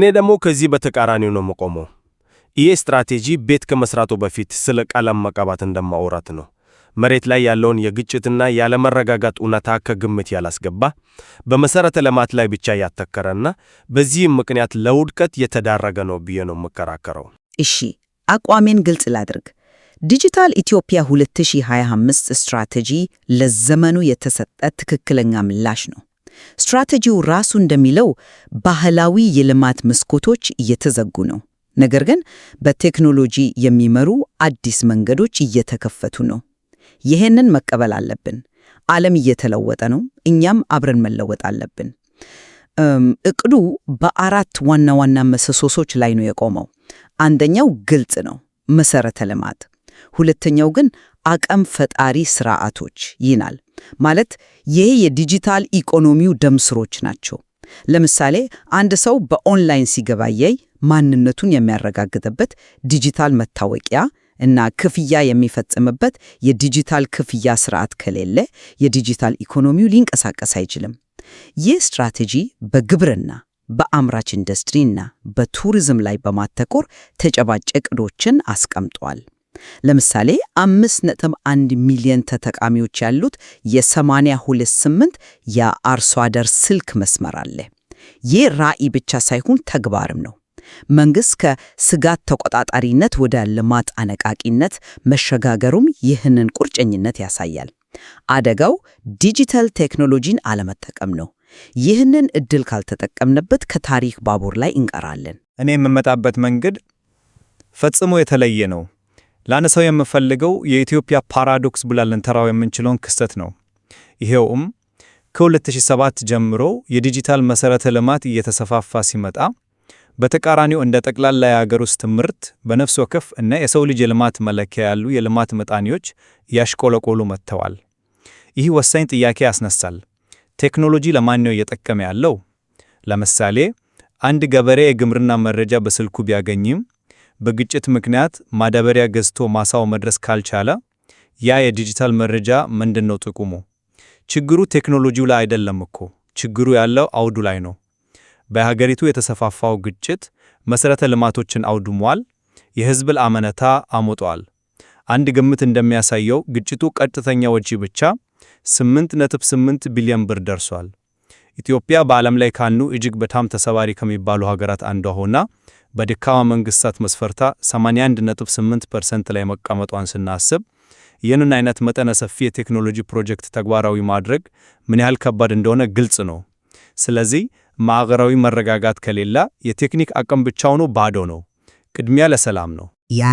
እኔ ደግሞ ከዚህ በተቃራኒው ነው የምቆመው። ይህ ስትራቴጂ ቤት ከመስራቱ በፊት ስለ ቀለም መቀባት እንደማውራት ነው። መሬት ላይ ያለውን የግጭትና ያለመረጋጋት እውነታ ከግምት ያላስገባ፣ በመሰረተ ልማት ላይ ብቻ ያተኮረና በዚህም ምክንያት ለውድቀት የተዳረገ ነው ብዬ ነው የምከራከረው። እሺ፣ አቋሜን ግልጽ ላድርግ። ዲጂታል ኢትዮጵያ 2025 ስትራቴጂ ለዘመኑ የተሰጠ ትክክለኛ ምላሽ ነው። ስትራቴጂው ራሱ እንደሚለው ባህላዊ የልማት መስኮቶች እየተዘጉ ነው፣ ነገር ግን በቴክኖሎጂ የሚመሩ አዲስ መንገዶች እየተከፈቱ ነው። ይህንን መቀበል አለብን። ዓለም እየተለወጠ ነው፣ እኛም አብረን መለወጥ አለብን። እቅዱ በአራት ዋና ዋና ምሰሶች ላይ ነው የቆመው። አንደኛው ግልጽ ነው፣ መሰረተ ልማት። ሁለተኛው ግን አቅም ፈጣሪ ስርዓቶች ይናል። ማለት ይሄ የዲጂታል ኢኮኖሚው ደም ስሮች ናቸው። ለምሳሌ አንድ ሰው በኦንላይን ሲገበያይ ማንነቱን የሚያረጋግጥበት ዲጂታል መታወቂያ እና ክፍያ የሚፈጽምበት የዲጂታል ክፍያ ስርዓት ከሌለ የዲጂታል ኢኮኖሚው ሊንቀሳቀስ አይችልም። ይህ ስትራቴጂ በግብርና፣ በአምራች ኢንዱስትሪና በቱሪዝም ላይ በማተኮር ተጨባጭ ዕቅዶችን አስቀምጧል። ለምሳሌ 5.1 ሚሊዮን ተጠቃሚዎች ያሉት የ828 የአርሶ አደር ስልክ መስመር አለ። ይህ ራዕይ ብቻ ሳይሆን ተግባርም ነው። መንግሥት ከስጋት ተቆጣጣሪነት ወደ ልማት አነቃቂነት መሸጋገሩም ይህንን ቁርጠኝነት ያሳያል። አደጋው ዲጂታል ቴክኖሎጂን አለመጠቀም ነው። ይህንን ዕድል ካልተጠቀምንበት ከታሪክ ባቡር ላይ እንቀራለን። እኔ የምመጣበት መንገድ ፈጽሞ የተለየ ነው። ላነሳው የምፈልገው የኢትዮጵያ ፓራዶክስ ብለን ልንጠራው የምንችለውን ክስተት ነው። ይሄውም ከ2007 ጀምሮ የዲጂታል መሰረተ ልማት እየተሰፋፋ ሲመጣ በተቃራኒው እንደ ጠቅላላ የአገር ውስጥ ምርት፣ በነፍስ ወከፍ እና የሰው ልጅ የልማት መለኪያ ያሉ የልማት ምጣኔዎች እያሽቆለቆሉ መጥተዋል። ይህ ወሳኝ ጥያቄ ያስነሳል። ቴክኖሎጂ ለማን ነው እየጠቀመ ያለው? ለምሳሌ አንድ ገበሬ የግብርና መረጃ በስልኩ ቢያገኝም በግጭት ምክንያት ማዳበሪያ ገዝቶ ማሳው መድረስ ካልቻለ ያ የዲጂታል መረጃ ምንድነው ጥቅሙ? ችግሩ ቴክኖሎጂው ላይ አይደለም እኮ፣ ችግሩ ያለው አውዱ ላይ ነው። በሀገሪቱ የተሰፋፋው ግጭት መሰረተ ልማቶችን አውድሟል፣ የህዝብ አመኔታ አሞጧል። አንድ ግምት እንደሚያሳየው ግጭቱ ቀጥተኛ ወጪ ብቻ 8.8 ቢሊዮን ብር ደርሷል። ኢትዮጵያ በዓለም ላይ ካሉ እጅግ በጣም ተሰባሪ ከሚባሉ ሀገራት አንዷ ሆና በደካማ መንግስታት መስፈርታ 81.8% ላይ መቀመጧን ስናስብ ይህንን አይነት መጠነ ሰፊ የቴክኖሎጂ ፕሮጀክት ተግባራዊ ማድረግ ምን ያህል ከባድ እንደሆነ ግልጽ ነው። ስለዚህ ማዕቀራዊ መረጋጋት ከሌላ የቴክኒክ አቅም ብቻው ነው ባዶ ነው። ቅድሚያ ለሰላም ነው።